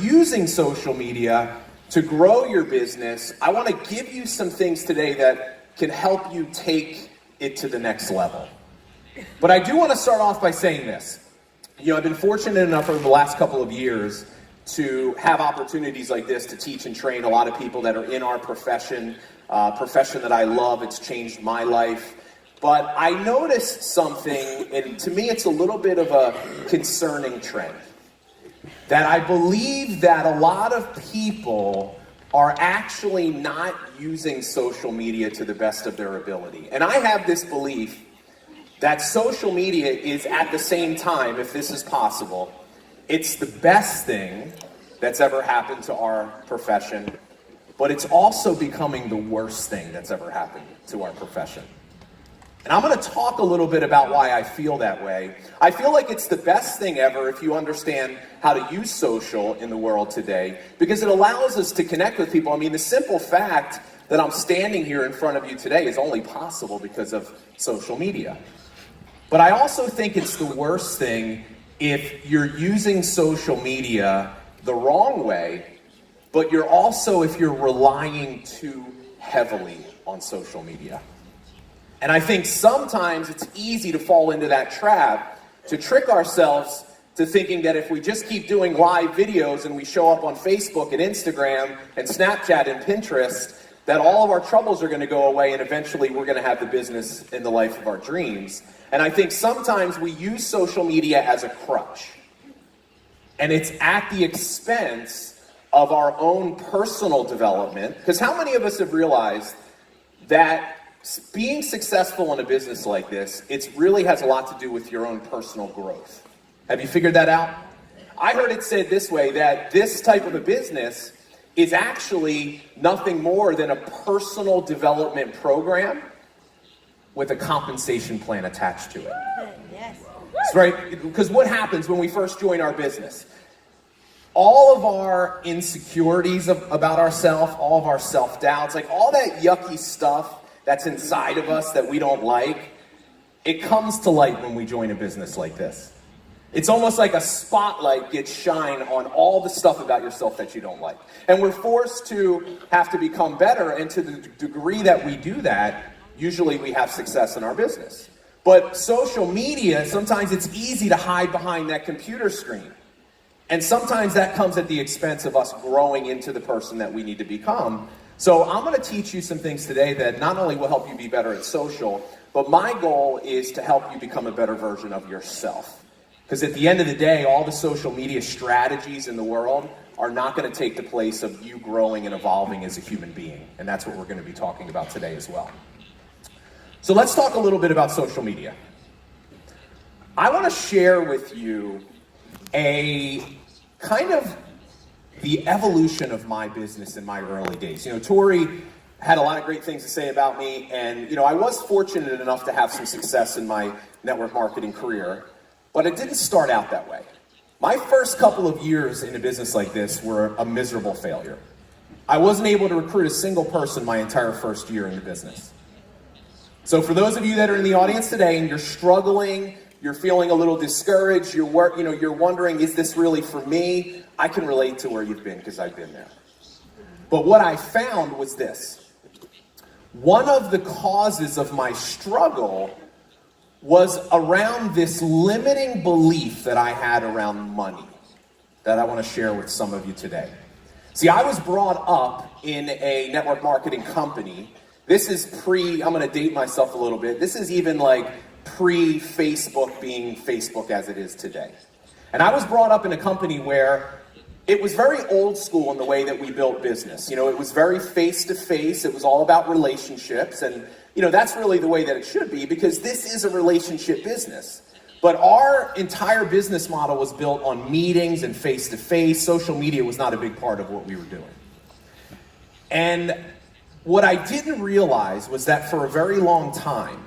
Using social media to grow your business, I want to give you some things today that can help you take it to the next level. But I do want to start off by saying this. I've been fortunate enough over the last couple of years to have opportunities like this to teach and train a lot of people that are in our profession that I love. It's changed my life. But I noticed something, and to me it's a little bit of a concerning trend. That I believe that a lot of people are actually not using social media to the best of their ability. And I have this belief that social media is, at the same time, if this is possible, it's the best thing that's ever happened to our profession, but it's also becoming the worst thing that's ever happened to our profession. And I'm going to talk a little bit about why I feel that way. I feel like it's the best thing ever if you understand how to use social in the world today, because it allows us to connect with people. I mean, the simple fact that I'm standing here in front of you today is only possible because of social media. But I also think it's the worst thing if you're using social media the wrong way, but if you're relying too heavily on social media. And I think sometimes it's easy to fall into that trap, to trick ourselves to thinking that if we just keep doing live videos and we show up on Facebook and Instagram and Snapchat and Pinterest, that all of our troubles are going to go away and eventually we're going to have the business and the life of our dreams. And I think sometimes we use social media as a crutch. And it's at the expense of our own personal development. Because how many of us have realized that being successful in a business like this, it really has a lot to do with your own personal growth? Have you figured that out? I heard it said this way, that this type of a business is actually nothing more than a personal development program with a compensation plan attached to it. Yes. That's right, because what happens when we first join our business? All of our insecurities about ourselves, all of our self-doubts, like all that yucky stuff that's inside of us that we don't like, it comes to light when we join a business like this. It's almost like a spotlight gets shined on all the stuff about yourself that you don't like. And we're forced to have to become better, and to the degree that we do that, usually we have success in our business. But social media, sometimes it's easy to hide behind that computer screen. And sometimes that comes at the expense of us growing into the person that we need to become. So I'm going to teach you some things today that not only will help you be better at social, but my goal is to help you become a better version of yourself. Because at the end of the day, all the social media strategies in the world are not going to take the place of you growing and evolving as a human being. And that's what we're going to be talking about today as well. So let's talk a little bit about social media. I want to share with you a kind of the evolution of my business in my early days. Tori had a lot of great things to say about me, and I was fortunate enough to have some success in my network marketing career, but it didn't start out that way. My first couple of years in a business like this were a miserable failure. I wasn't able to recruit a single person my entire first year in the business. So for those of you that are in the audience today and you're struggling, you're feeling a little discouraged, you're wondering, is this really for me? I can relate to where you've been because I've been there. But what I found was this. One of the causes of my struggle was around this limiting belief that I had around money that I want to share with some of you today. See, I was brought up in a network marketing company. This is I'm going to date myself a little bit. This is even like pre-Facebook being Facebook as it is today. And I was brought up in a company where it was very old school in the way that we built business. It was very face-to-face. It was all about relationships. And, that's really the way that it should be, because this is a relationship business. But our entire business model was built on meetings and face-to-face. Social media was not a big part of what we were doing. And what I didn't realize was that for a very long time,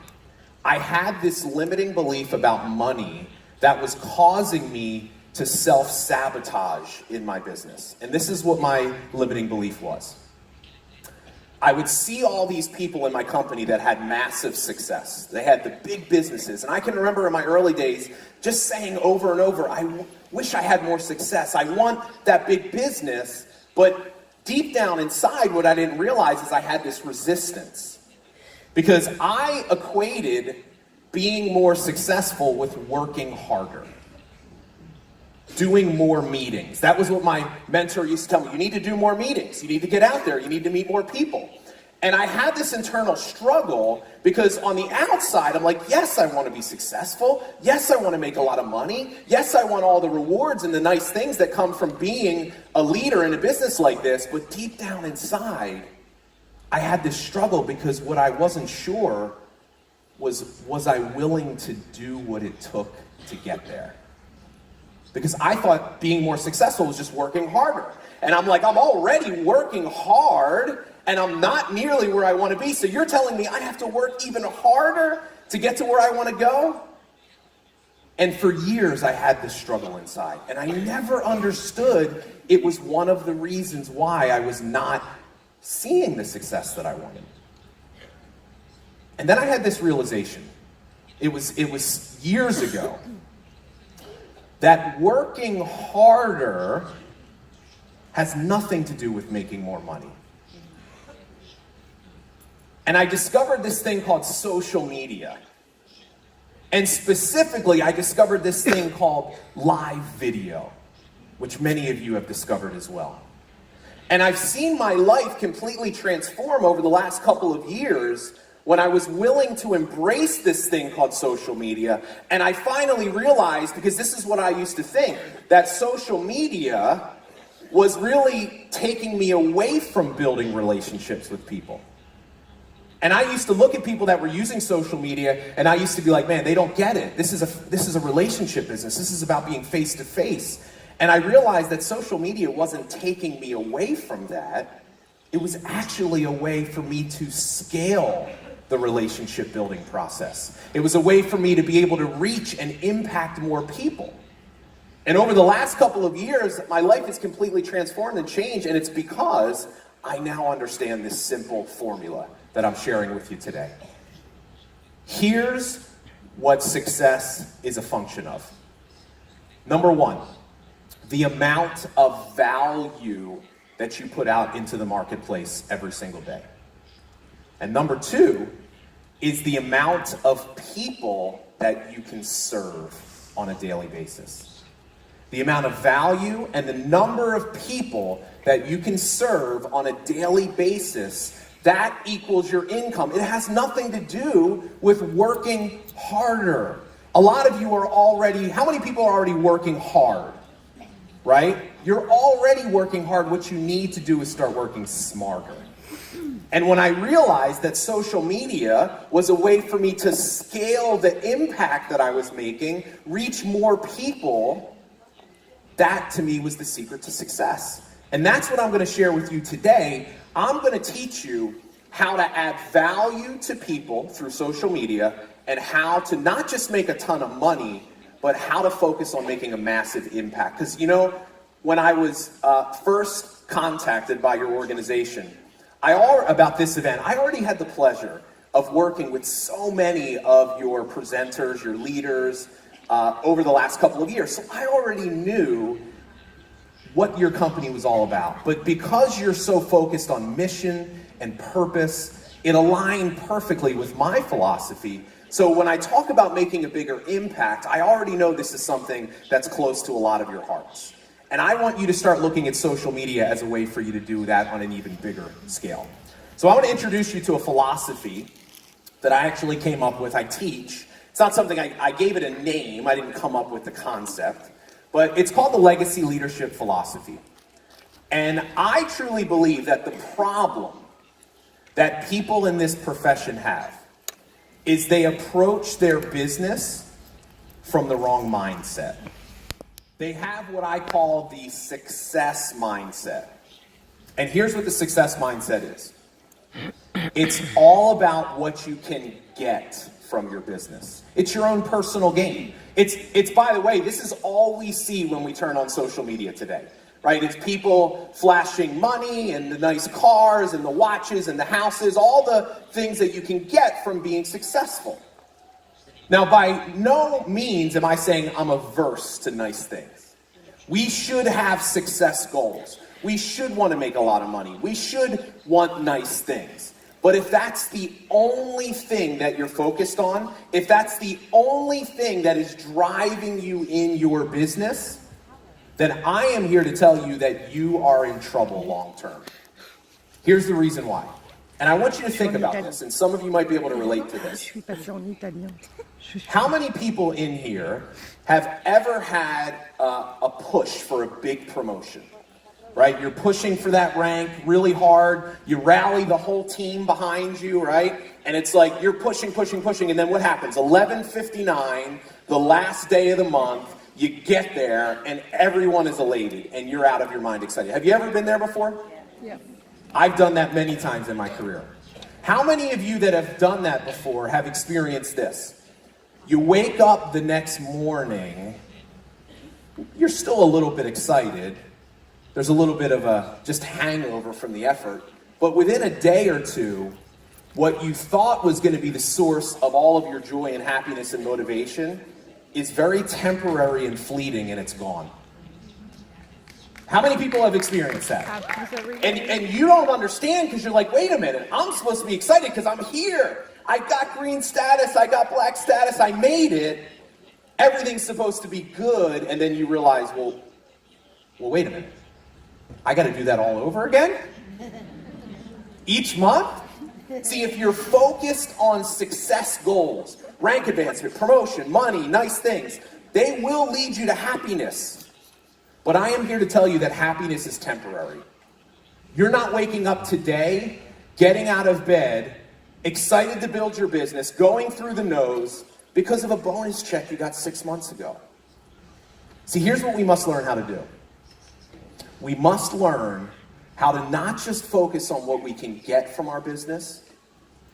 I had this limiting belief about money that was causing me to self-sabotage in my business. And this is what my limiting belief was. I would see all these people in my company that had massive success. They had the big businesses. And I can remember in my early days just saying over and over, I wish I had more success. I want that big business. But deep down inside, what I didn't realize is I had this resistance. Because I equated being more successful with working harder. Doing more meetings. That was what my mentor used to tell me. You need to do more meetings. You need to get out there. You need to meet more people. And I had this internal struggle because on the outside, I'm like, yes, I want to be successful. Yes, I want to make a lot of money. Yes, I want all the rewards and the nice things that come from being a leader in a business like this. But deep down inside, I had this struggle because what I wasn't sure was I willing to do what it took to get there? Because I thought being more successful was just working harder. And I'm like, I'm already working hard and I'm not nearly where I want to be. So you're telling me I have to work even harder to get to where I want to go? And for years I had this struggle inside. And I never understood it was one of the reasons why I was not seeing the success that I wanted. And then I had this realization. It was years ago. That working harder has nothing to do with making more money. And I discovered this thing called social media. And specifically, I discovered this thing called live video, which many of you have discovered as well. And I've seen my life completely transform over the last couple of years when I was willing to embrace this thing called social media. And I finally realized, because this is what I used to think, that social media was really taking me away from building relationships with people. And I used to look at people that were using social media and I used to be like, man, they don't get it. This is a relationship business. This is about being face to face. And I realized that social media wasn't taking me away from that. It was actually a way for me to scale the relationship building process. It was a way for me to be able to reach and impact more people. And over the last couple of years, my life has completely transformed and changed, and it's because I now understand this simple formula that I'm sharing with you today. Here's what success is a function of. Number one, the amount of value that you put out into the marketplace every single day. And number two is the amount of people that you can serve on a daily basis. The amount of value and the number of people that you can serve on a daily basis, that equals your income. It has nothing to do with working harder. A lot of you are already, how many people are already working hard? Right? You're already working hard. What you need to do is start working smarter. And when I realized that social media was a way for me to scale the impact that I was making, reach more people, that to me was the secret to success. And that's what I'm going to share with you today. I'm going to teach you how to add value to people through social media and how to not just make a ton of money, but how to focus on making a massive impact. Because, you know, when I was first contacted by your organization, about this event, I already had the pleasure of working with so many of your presenters, your leaders, over the last couple of years. So I already knew what your company was all about. But because you're so focused on mission and purpose, it aligned perfectly with my philosophy. So when I talk about making a bigger impact, I already know this is something that's close to a lot of your hearts. And I want you to start looking at social media as a way for you to do that on an even bigger scale. So I want to introduce you to a philosophy that I actually came up with. I teach. It's not something I gave it a name. I didn't come up with the concept. But it's called the legacy leadership philosophy. And I truly believe that the problem that people in this profession have is they approach their business from the wrong mindset. They have what I call the success mindset. And here's what the success mindset is. It's all about what you can get from your business. It's your own personal gain. It's by the way, this is all we see when we turn on social media today. right? It's people flashing money and the nice cars and the watches and the houses, all the things that you can get from being successful. Now, by no means am I saying I'm averse to nice things. We should have success goals. We should want to make a lot of money. We should want nice things. But if that's the only thing that you're focused on, if that's the only thing that is driving you in your business, then I am here to tell you that you are in trouble long term. Here's the reason why. And I want you to think about this, and some of you might be able to relate to this. How many people in here have ever had a push for a big promotion? Right? You're pushing for that rank really hard. You rally the whole team behind you, right? And it's like you're pushing, and then what happens? 11:59, the last day of the month, you get there and everyone is elated and you're out of your mind excited. Have you ever been there before? Yeah. I've done that many times in my career. How many of you that have done that before have experienced this? You wake up the next morning, you're still a little bit excited. There's a little bit of a just hangover from the effort. But within a day or two, what you thought was going to be the source of all of your joy and happiness and motivation is very temporary and fleeting, and it's gone. How many people have experienced that? And you don't understand because you're like, wait a minute, I'm supposed to be excited because I'm here. I got green status, I got black status, I made it. Everything's supposed to be good, and then you realize, well, wait a minute. I got to do that all over again? Each month? See, if you're focused on success goals, rank advancement, promotion, money, nice things, they will lead you to happiness. But I am here to tell you that happiness is temporary. You're not waking up today, getting out of bed, excited to build your business, going through the nose because of a bonus check you got 6 months ago. See, here's what we must learn how to do. We must learn how to not just focus on what we can get from our business,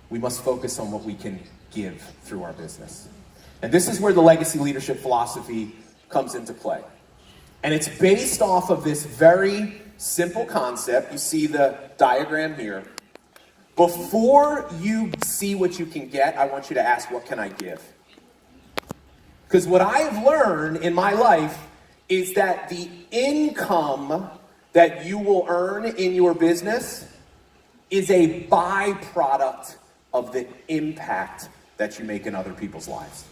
we must focus on what we can give through our business. And this is where the legacy leadership philosophy comes into play. And it's based off of this very simple concept. You see the diagram here. Before you see what you can get, I want you to ask, what can I give? Because what I have learned in my life is that the income that you will earn in your business is a byproduct of the impact that you make in other people's lives.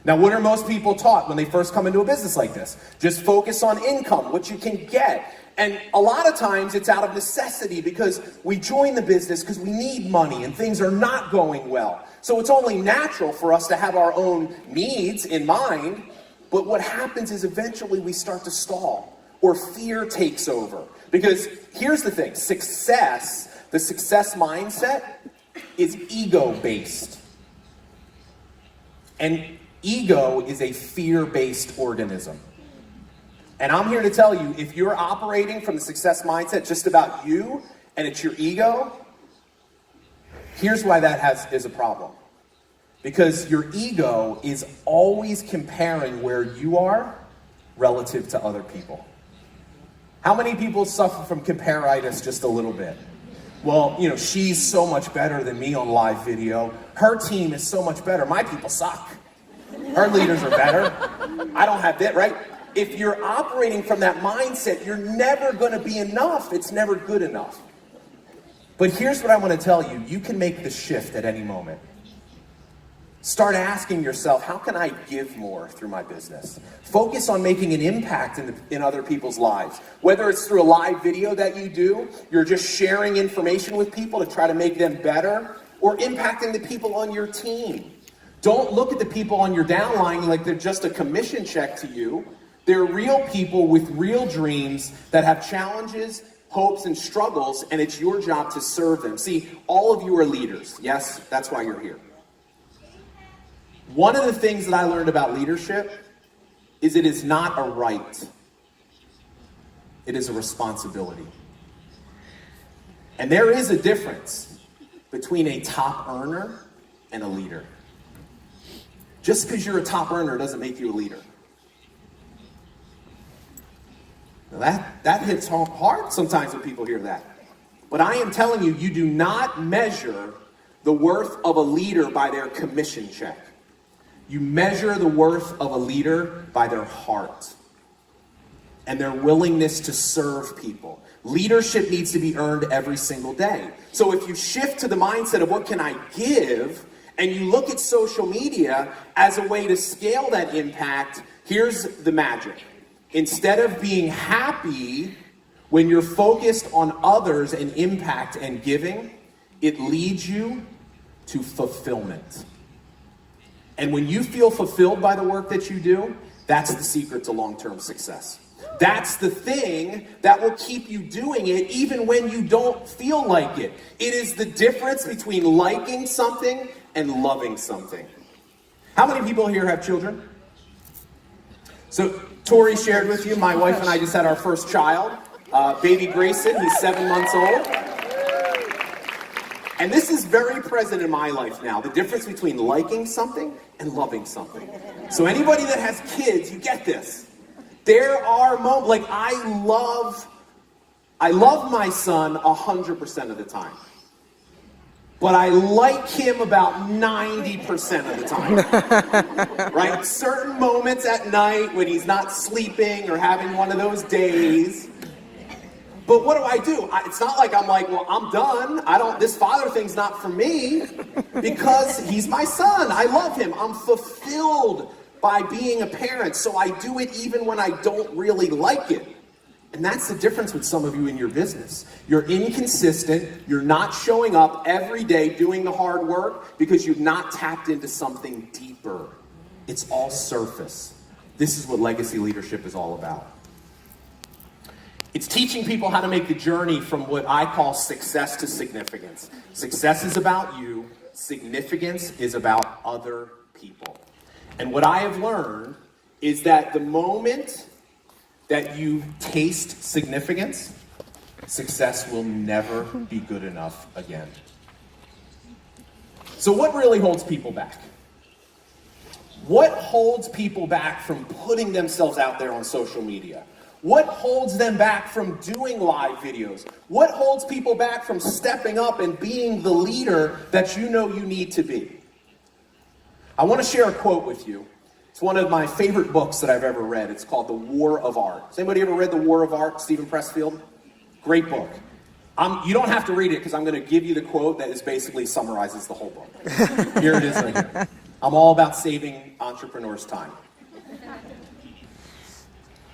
Now, what are most people taught when they first come into a business like this? Just focus on income, what you can get. And a lot of times it's out of necessity because we join the business because we need money and things are not going well. So it's only natural for us to have our own needs in mind. But what happens is eventually we start to stall or fear takes over. Because here's the thing, the success mindset is ego-based. And ego is a fear-based organism. And I'm here to tell you, if you're operating from the success mindset just about you and it's your ego, here's why that is a problem. Because your ego is always comparing where you are relative to other people. How many people suffer from comparitis just a little bit? Well, she's so much better than me on live video. Her team is so much better. My people suck. Her leaders are better. I don't have that, right? If you're operating from that mindset, you're never going to be enough. It's never good enough. But here's what I want to tell you. You can make the shift at any moment. Start asking yourself, how can I give more through my business? Focus on making an impact in other people's lives. Whether it's through a live video that you do, you're just sharing information with people to try to make them better, or impacting the people on your team. Don't look at the people on your downline like they're just a commission check to you. They're real people with real dreams that have challenges, hopes, and struggles, and it's your job to serve them. See, all of you are leaders. Yes, that's why you're here. One of the things that I learned about leadership is it is not a right. It is a responsibility. And there is a difference between a top earner and a leader. Just because you're a top earner doesn't make you a leader. That hits hard sometimes when people hear that. But I am telling you, you do not measure the worth of a leader by their commission check. You measure the worth of a leader by their heart and their willingness to serve people. Leadership needs to be earned every single day. So if you shift to the mindset of what can I give, and you look at social media as a way to scale that impact, here's the magic. Instead of being happy when you're focused on others and impact and giving, it leads you to fulfillment. And when you feel fulfilled by the work that you do, that's the secret to long-term success. That's the thing that will keep you doing it even when you don't feel like it. It is the difference between liking something and loving something. How many people here have children? So Tori shared with you, my wife and I just had our first child, baby Grayson. He's 7 months old. And this is very present in my life now, the difference between liking something and loving something. So anybody that has kids, you get this. There are moments, like I love my son 100% of the time. But I like him about 90% of the time, right? Certain moments at night when he's not sleeping or having one of those days. But what do? It's not like I'm like, well, I'm done. This father thing's not for me because he's my son. I love him. I'm fulfilled by being a parent. So I do it even when I don't really like it. And that's the difference with some of you in your business. You're inconsistent. You're not showing up every day doing the hard work because you've not tapped into something deeper. It's all surface. This is what legacy leadership is all about. It's teaching people how to make the journey from what I call success to significance. Success is about you. Significance is about other people. And what I have learned is that the moment that you taste significance, success will never be good enough again. So what really holds people back? What holds people back from putting themselves out there on social media? What holds them back from doing live videos? What holds people back from stepping up and being the leader that you know you need to be? I want to share a quote with you. It's one of my favorite books that I've ever read. It's called The War of Art. Has anybody ever read The War of Art, Stephen Pressfield? Great book. You don't have to read it because I'm going to give you the quote that basically summarizes the whole book. Here it is right here. I'm all about saving entrepreneurs' time.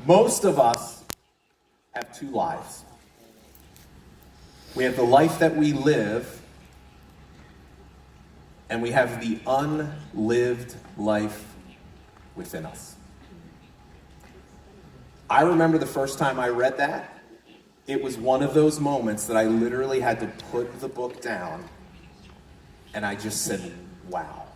Most of us have two lives. We have the life that we live, and we have the unlived life within us. I remember the first time I read that, it was one of those moments that I literally had to put the book down and I just said, wow.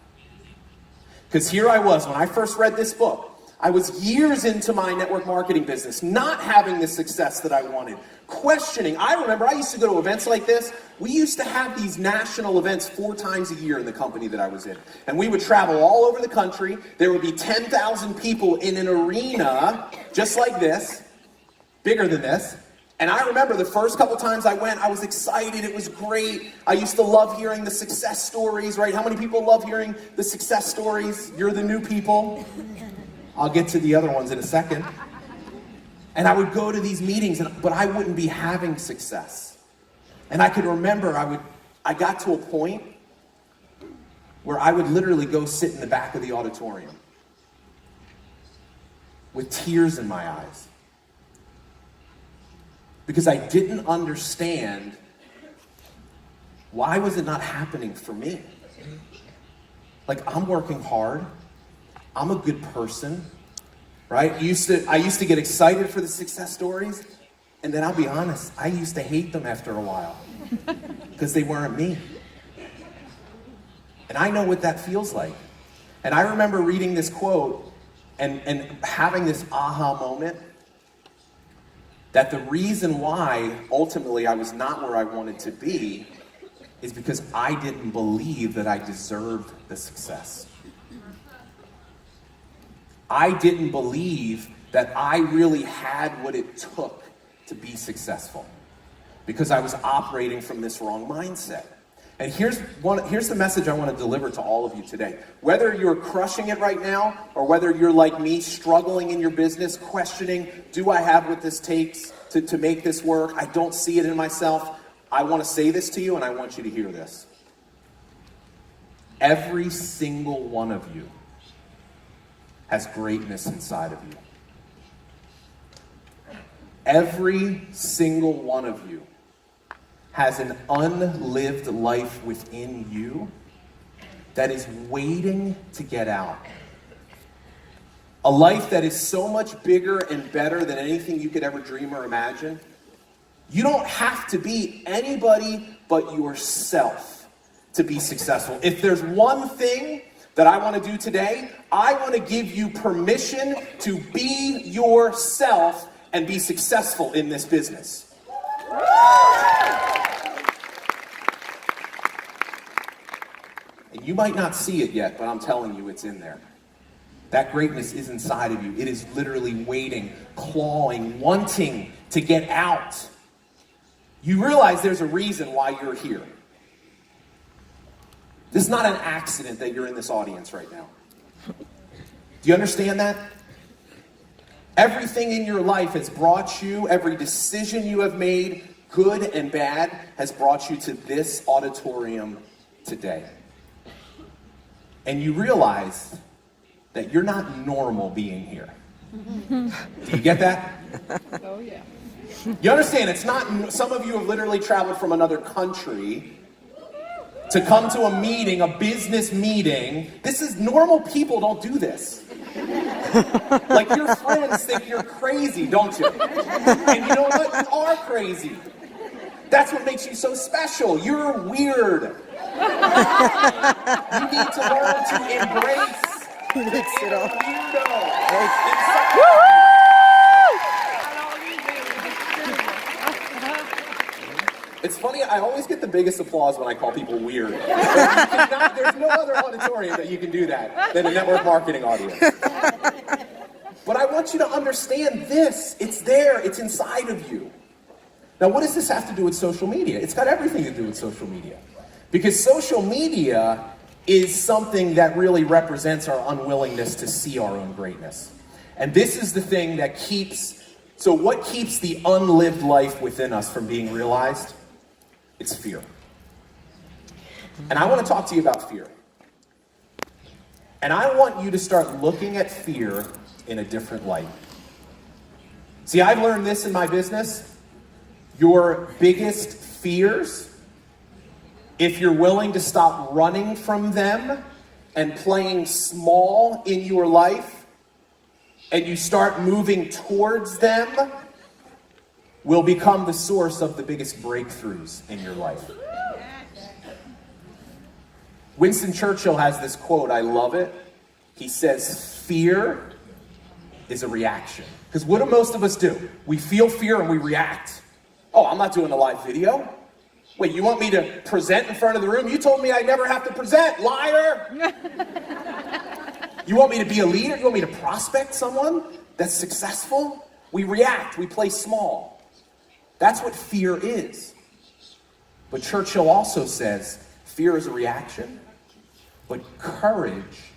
Because here I was, when I first read this book, I was years into my network marketing business, not having the success that I wanted, questioning. I remember I used to go to events like this. We used to have these national events 4 times a year in the company that I was in. And we would travel all over the country. There would be 10,000 people in an arena just like this, bigger than this. And I remember the first couple times I went, I was excited. It was great. I used to love hearing the success stories, right? How many people love hearing the success stories? You're the new people. I'll get to the other ones in a second. And I would go to these meetings, but I wouldn't be having success. And I could remember I got to a point where I would literally go sit in the back of the auditorium with tears in my eyes. Because I didn't understand why was it not happening for me? Like, I'm working hard. I'm a good person, right? I used to get excited for the success stories, and then I'll be honest, I used to hate them after a while because they weren't me. And I know what that feels like. And I remember reading this quote and having this aha moment that the reason why ultimately I was not where I wanted to be is because I didn't believe that I deserved the success. I didn't believe that I really had what it took to be successful, because I was operating from this wrong mindset. And here's the message I want to deliver to all of you today. Whether you're crushing it right now, or whether you're like me, struggling in your business, questioning, do I have what this takes to make this work? I don't see it in myself. I want to say this to you, and I want you to hear this. Every single one of you has greatness inside of you. Every single one of you has an unlived life within you that is waiting to get out. A life that is so much bigger and better than anything you could ever dream or imagine. You don't have to be anybody but yourself to be successful. If there's one thing that I want to do today, I want to give you permission to be yourself and be successful in this business. And you might not see it yet, but I'm telling you, it's in there. That greatness is inside of you. It is literally waiting, clawing, wanting to get out. You realize there's a reason why you're here. This is not an accident that you're in this audience right now. Do you understand that? Everything in your life has brought you, every decision you have made, good and bad, has brought you to this auditorium today. And you realize that you're not normal being here. Do you get that? Oh, yeah. You understand, it's not, some of you have literally traveled from another country to come to a meeting, a business meeting. This is, normal people don't do this. Like, your friends think you're crazy, don't you? And you know what? You are crazy. That's what makes you so special. You're weird. You need to learn to embrace the weirdo. It's funny, I always get the biggest applause when I call people weird. There's no other auditorium that you can do that than a network marketing audience. But I want you to understand this. It's there. It's inside of you. Now, what does this have to do with social media? It's got everything to do with social media. Because social media is something that really represents our unwillingness to see our own greatness. And this is the thing that so what keeps the unlived life within us from being realized? It's fear. And I want to talk to you about fear. And I want you to start looking at fear in a different light. See, I've learned this in my business. Your biggest fears, if you're willing to stop running from them and playing small in your life, and you start moving towards them, will become the source of the biggest breakthroughs in your life. Winston Churchill has this quote, I love it. He says, fear is a reaction. Because what do most of us do? We feel fear and we react. Oh, I'm not doing a live video. Wait, you want me to present in front of the room? You told me I never have to present, liar! You want me to be a leader? You want me to prospect someone that's successful? We react, we play small. That's what fear is. But Churchill also says, fear is a reaction, but courage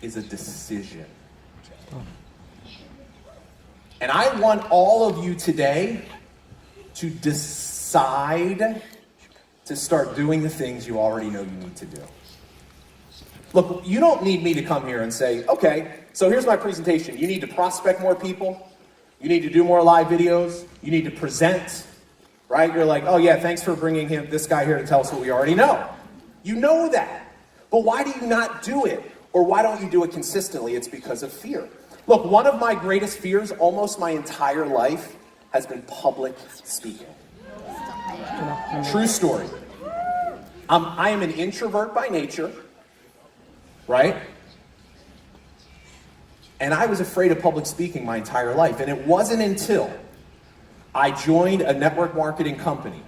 is a decision. And I want all of you today to decide to start doing the things you already know you need to do. Look, you don't need me to come here and say, okay, so here's my presentation. You need to prospect more people. You need to do more live videos. You need to present, right? You're like, oh yeah, thanks for bringing this guy here to tell us what we already know. You know that. But why do you not do it? Or why don't you do it consistently? It's because of fear. Look, one of my greatest fears almost my entire life has been public speaking. True story. I am an introvert by nature, right? And I was afraid of public speaking my entire life. And it wasn't until I joined a network marketing company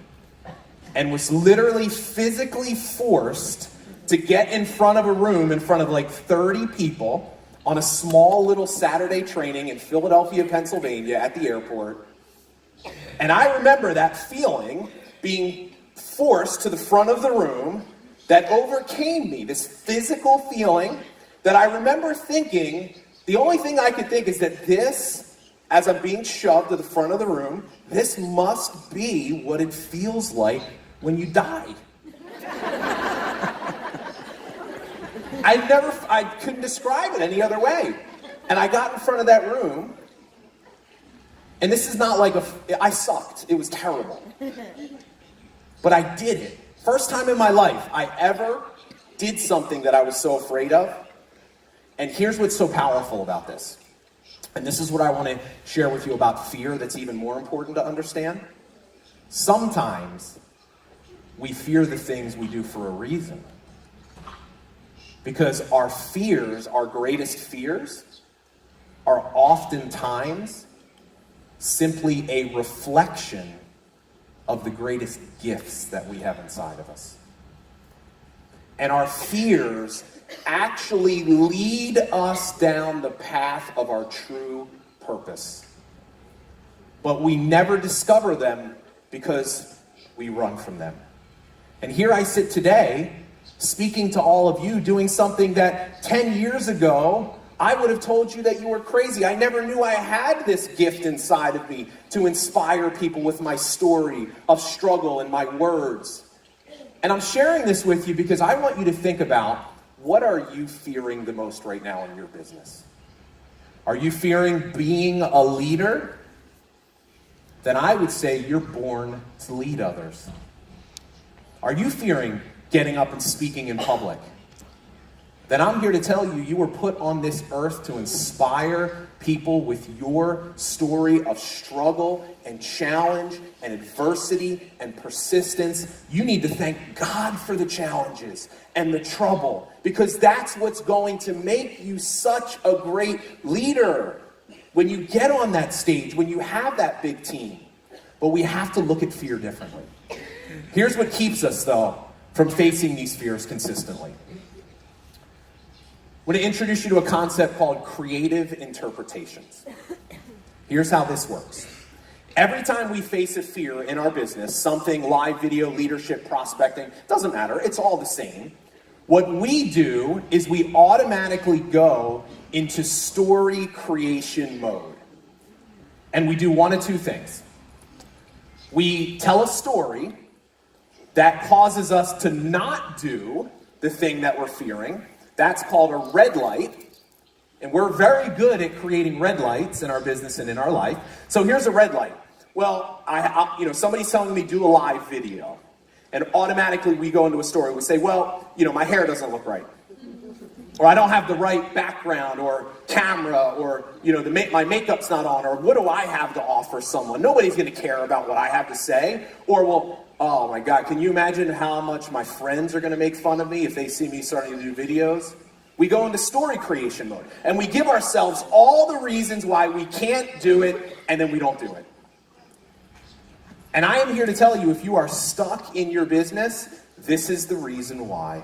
and was literally physically forced to get in front of a room in front of like 30 people. on a small little Saturday training in Philadelphia, Pennsylvania at the airport. And I remember that feeling, being forced to the front of the room, that overcame me, this physical feeling that I remember thinking, the only thing I could think is that this, as I'm being shoved to the front of the room, this must be what it feels like when you died. I couldn't describe it any other way. And I got in front of that room, and this is not like I sucked. It was terrible. But I did it. First time in my life I ever did something that I was so afraid of. And here's what's so powerful about this. And this is what I want to share with you about fear that's even more important to understand. Sometimes we fear the things we do for a reason. Because our fears, our greatest fears, are oftentimes simply a reflection of the greatest gifts that we have inside of us. And our fears actually lead us down the path of our true purpose. But we never discover them because we run from them. And here I sit today, speaking to all of you, doing something that 10 years ago, I would have told you that you were crazy. I never knew I had this gift inside of me to inspire people with my story of struggle and my words. And I'm sharing this with you because I want you to think about, what are you fearing the most right now in your business? Are you fearing being a leader? Then I would say you're born to lead others. Are you fearing getting up and speaking in public? Then I'm here to tell you, you were put on this earth to inspire people with your story of struggle and challenge and adversity and persistence. You need to thank God for the challenges and the trouble, because that's what's going to make you such a great leader when you get on that stage, when you have that big team. But we have to look at fear differently. Here's what keeps us, though, from facing these fears consistently. I want to introduce you to a concept called creative interpretations. Here's how this works. Every time we face a fear in our business, something live video, leadership, prospecting, doesn't matter, it's all the same. What we do is we automatically go into story creation mode. And we do one of two things. We tell a story that causes us to not do the thing that we're fearing. That's called a red light. And we're very good at creating red lights in our business and in our life. So here's a red light. Well, somebody's telling me do a live video. And automatically we go into a story. We say, well, my hair doesn't look right. Or I don't have the right background or camera, or my makeup's not on, or what do I have to offer someone? Nobody's going to care about what I have to say. Or, well, oh my God, can you imagine how much my friends are going to make fun of me if they see me starting to do videos? We go into story creation mode, and we give ourselves all the reasons why we can't do it, and then we don't do it. And I am here to tell you, if you are stuck in your business, this is the reason why.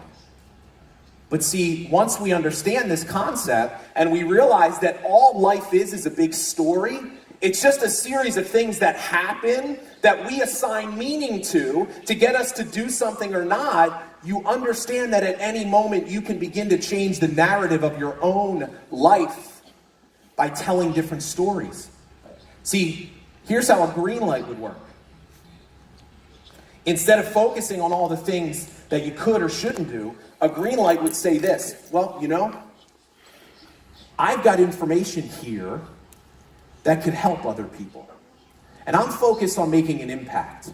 But see, once we understand this concept and we realize that all life is a big story, it's just a series of things that happen that we assign meaning to get us to do something or not, you understand that at any moment you can begin to change the narrative of your own life by telling different stories. See, here's how a green light would work. Instead of focusing on all the things that you could or shouldn't do, a green light would say this: well, I've got information here that could help other people. And I'm focused on making an impact.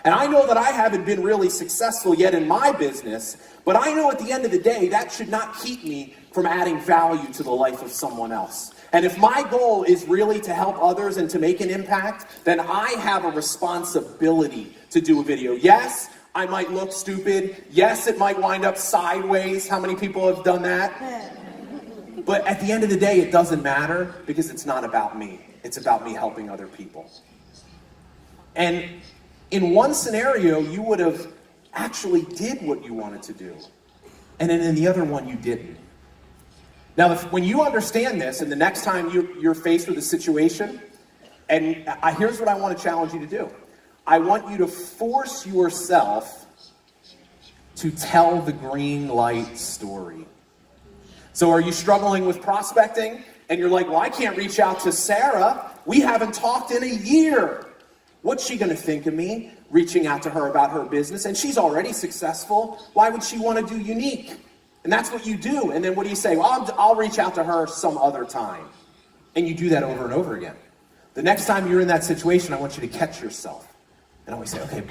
And I know that I haven't been really successful yet in my business, but I know at the end of the day, that should not keep me from adding value to the life of someone else. And if my goal is really to help others and to make an impact, then I have a responsibility to do a video. Yes, I might look stupid. Yes, it might wind up sideways. How many people have done that? But at the end of the day, it doesn't matter, because it's not about me. It's about me helping other people. And in one scenario, you would have actually did what you wanted to do. And then in the other one, you didn't. Now, when you understand this, and the next time you're faced with a situation, and here's what I want to challenge you to do. I want you to force yourself to tell the green light story. So are you struggling with prospecting? And you're like, well, I can't reach out to Sarah. We haven't talked in a year. What's she going to think of me reaching out to her about her business? And she's already successful. Why would she want to do unique? And that's what you do. And then what do you say? Well, I'll reach out to her some other time. And you do that over and over again. The next time you're in that situation, I want you to catch yourself. And I always say, okay,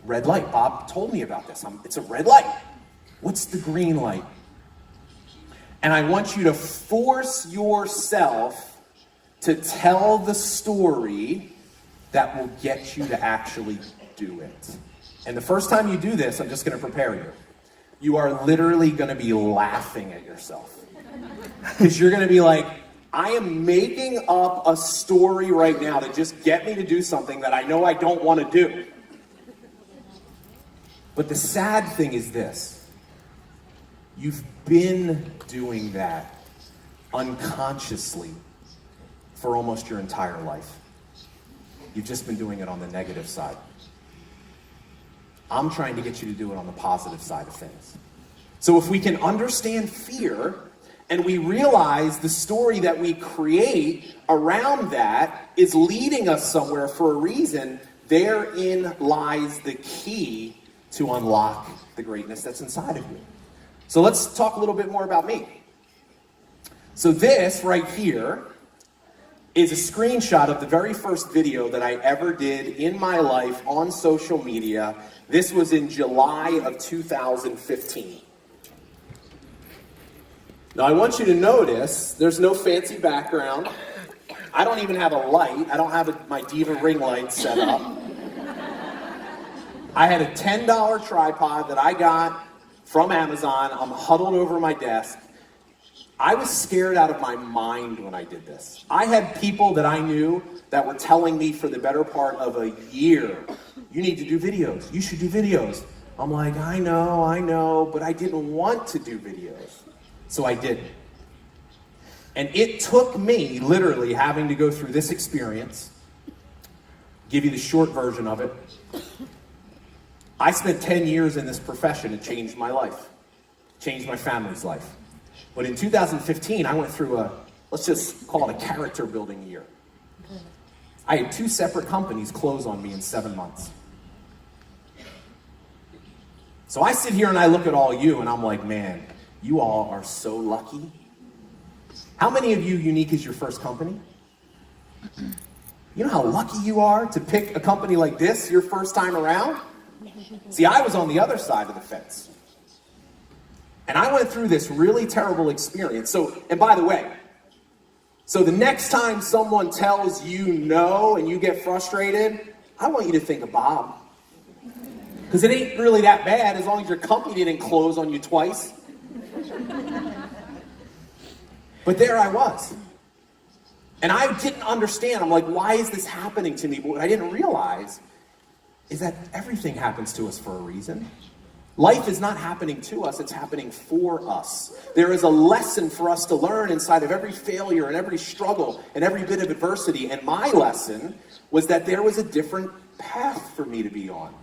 red light. Bob told me about this. It's a red light. What's the green light? And I want you to force yourself to tell the story that will get you to actually do it. And the first time you do this, I'm just going to prepare you. You are literally going to be laughing at yourself. Because you're going to be like, I am making up a story right now to just get me to do something that I know I don't want to do. But the sad thing is this. You've been doing that unconsciously for almost your entire life. You've just been doing it on the negative side. I'm trying to get you to do it on the positive side of things. So if we can understand fear and we realize the story that we create around that is leading us somewhere for a reason, therein lies the key to unlock the greatness that's inside of you. So let's talk a little bit more about me. So this right here is a screenshot of the very first video that I ever did in my life on social media. This was in July of 2015. Now I want you to notice there's no fancy background. I don't even have a light. I don't have my Diva ring light set up. I had a $10 tripod that I got from Amazon. I'm huddled over my desk. I was scared out of my mind when I did this. I had people that I knew that were telling me for the better part of a year, you need to do videos. You should do videos. I'm like, I know, but I didn't want to do videos. So I didn't. And it took me literally having to go through this experience, give you the short version of it. I spent 10 years in this profession. It changed my life, changed my family's life. But in 2015, I went through let's just call it a character building year. I had 2 separate companies close on me in 7 months. So I sit here and I look at all you and I'm like, man, you all are so lucky. How many of you Unique is your first company? You know how lucky you are to pick a company like this your first time around? See, I was on the other side of the fence. And I went through this really terrible experience. So, and by the way, so the next time someone tells you no and you get frustrated, I want you to think of Bob. Because it ain't really that bad as long as your company didn't close on you twice. But there I was. And I didn't understand. I'm like, why is this happening to me? But what I didn't realize is that everything happens to us for a reason. Life is not happening to us, it's happening for us. There is a lesson for us to learn inside of every failure and every struggle and every bit of adversity. And my lesson was that there was a different path for me to be on.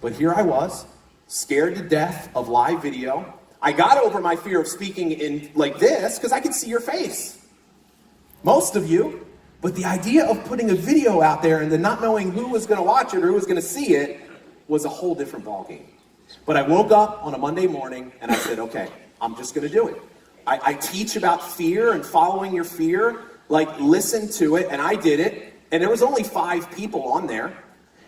But here I was, scared to death of live video. I got over my fear of speaking in like this because I could see your face. Most of you. But the idea of putting a video out there and then not knowing who was going to watch it or who was going to see it was a whole different ballgame. But I woke up on a Monday morning and I said, okay, I'm just going to do it. I teach about fear and following your fear, like listen to it, and I did it. And there was only 5 people on there.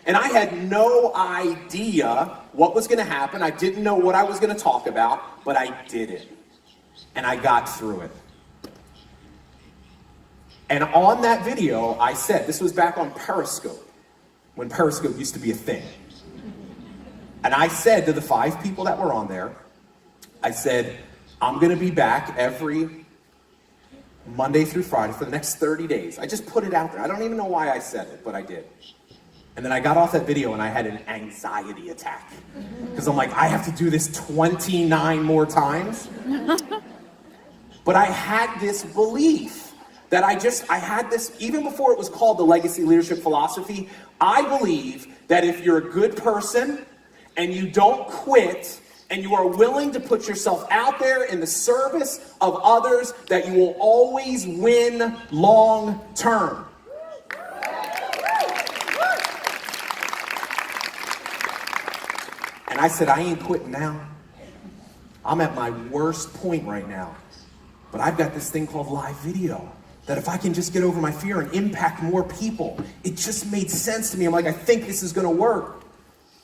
And I had no idea what was going to happen. I didn't know what I was going to talk about, but I did it. And I got through it. And on that video, I said, this was back on Periscope, when Periscope used to be a thing. And I said to the 5 people that were on there, I said, I'm going to be back every Monday through Friday for the next 30 days. I just put it out there. I don't even know why I said it, but I did. And then I got off that video and I had an anxiety attack. Because I'm like, I have to do this 29 more times? But I had this belief that I had this, even before it was called the legacy leadership philosophy, I believe that if you're a good person and you don't quit and you are willing to put yourself out there in the service of others, that you will always win long term. And I said, I ain't quitting now. I'm at my worst point right now. But I've got this thing called live video, that if I can just get over my fear and impact more people, it just made sense to me. I'm like, I think this is gonna work.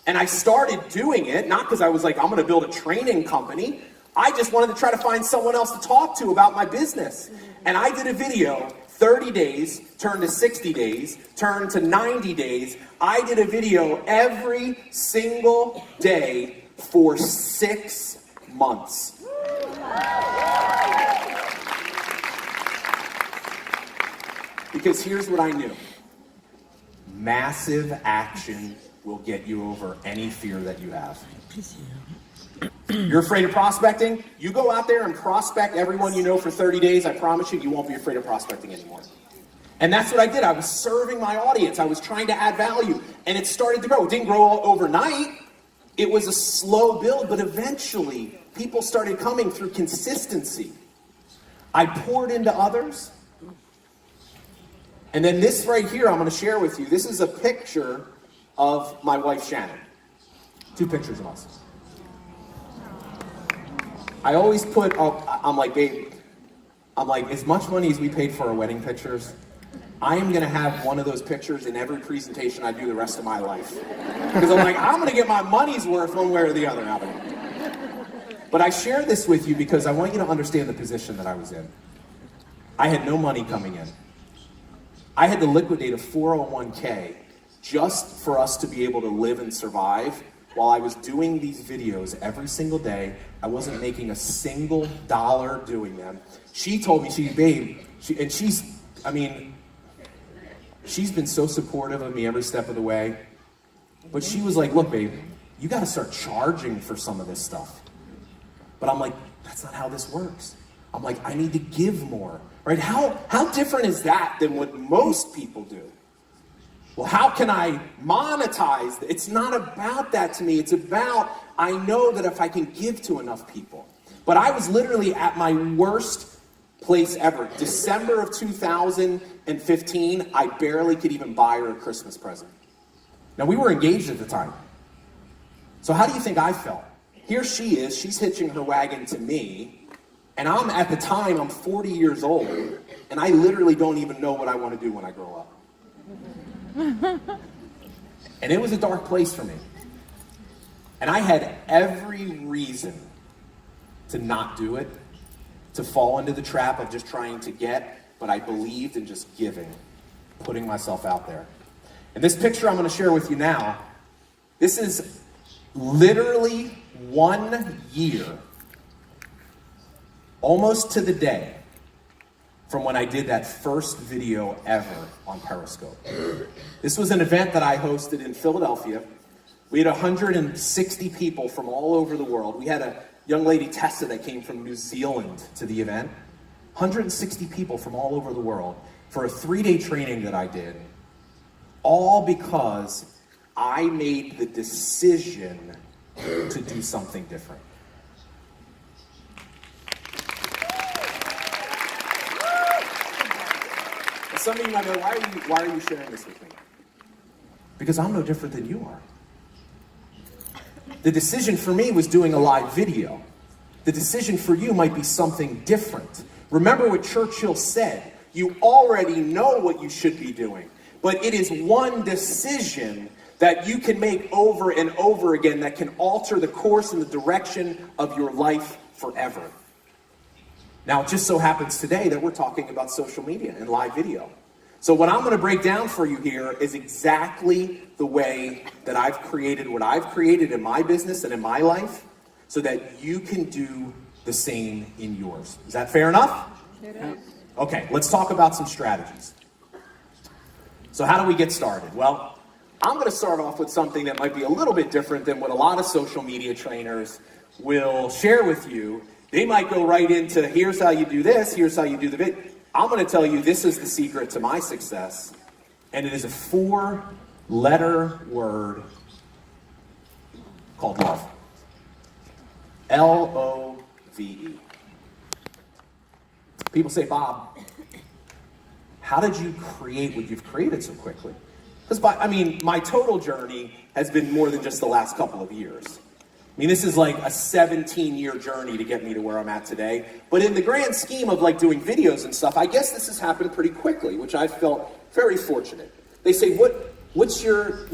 And I started doing it, not because I was like, I'm gonna build a training company. I just wanted to try to find someone else to talk to about my business. And I did a video, 30 days, turned to 60 days, turned to 90 days. I did a video every single day for 6 months. Because here's what I knew. Massive action will get you over any fear that you have. You're afraid of prospecting? You go out there and prospect everyone you know for 30 days, I promise you, you won't be afraid of prospecting anymore. And that's what I did. I was serving my audience. I was trying to add value. And it started to grow. It didn't grow overnight. It was a slow build, but eventually people started coming through consistency. I poured into others. And then this right here, I'm going to share with you. This is a picture of my wife, Shannon. 2 pictures of us. I always put up, I'm like, babe, as much money as we paid for our wedding pictures, I am going to have one of those pictures in every presentation I do the rest of my life. Because I'm like, I'm going to get my money's worth one way or the other out of it. But I share this with you because I want you to understand the position that I was in. I had no money coming in. I had to liquidate a 401k just for us to be able to live and survive while I was doing these videos every single day. I wasn't making a single dollar doing them. She told me, she's been so supportive of me every step of the way. But she was like, look, babe, you got to start charging for some of this stuff. But I'm like, that's not how this works. I'm like, I need to give more, right? How different is that than what most people do? Well, how can I monetize? It's not about that to me. It's about, I know that if I can give to enough people. But I was literally at my worst place ever. December of 2015, I barely could even buy her a Christmas present. Now, we were engaged at the time. So how do you think I felt? Here she is, she's hitching her wagon to me, and at the time, I'm 40 years old, and I literally don't even know what I want to do when I grow up. And it was a dark place for me. And I had every reason to not do it, to fall into the trap of just trying to get, but I believed in just giving, putting myself out there. And this picture I'm going to share with you now, this is literally 1 year, almost to the day, from when I did that first video ever on Periscope. This was an event that I hosted in Philadelphia. We had 160 people from all over the world. We had a young lady, Tessa, that came from New Zealand to the event. 160 people from all over the world for a 3-day training that I did, all because I made the decision to do something different. Some of you might go, why are you sharing this with me? Because I'm no different than you are. The decision for me was doing a live video. The decision for you might be something different. Remember what Churchill said, you already know what you should be doing, but it is one decision that you can make over and over again that can alter the course and the direction of your life forever. Now, it just so happens today that we're talking about social media and live video. So what I'm going to break down for you here is exactly the way that I've created what I've created in my business and in my life so that you can do the same in yours. Is that fair enough? It is. Okay, let's talk about some strategies. So how do we get started? Well, I'm going to start off with something that might be a little bit different than what a lot of social media trainers will share with you. They might go right into, here's how you do this, here's how you do the vid. I'm going to tell you, this is the secret to my success. And it is a 4-letter word called love. Love. People say, Bob, how did you create what you've created so quickly? Because, my total journey has been more than just the last couple of years. This is like a 17-year journey to get me to where I'm at today. But in the grand scheme of like doing videos and stuff, I guess this has happened pretty quickly, which I felt very fortunate. They say, what's your,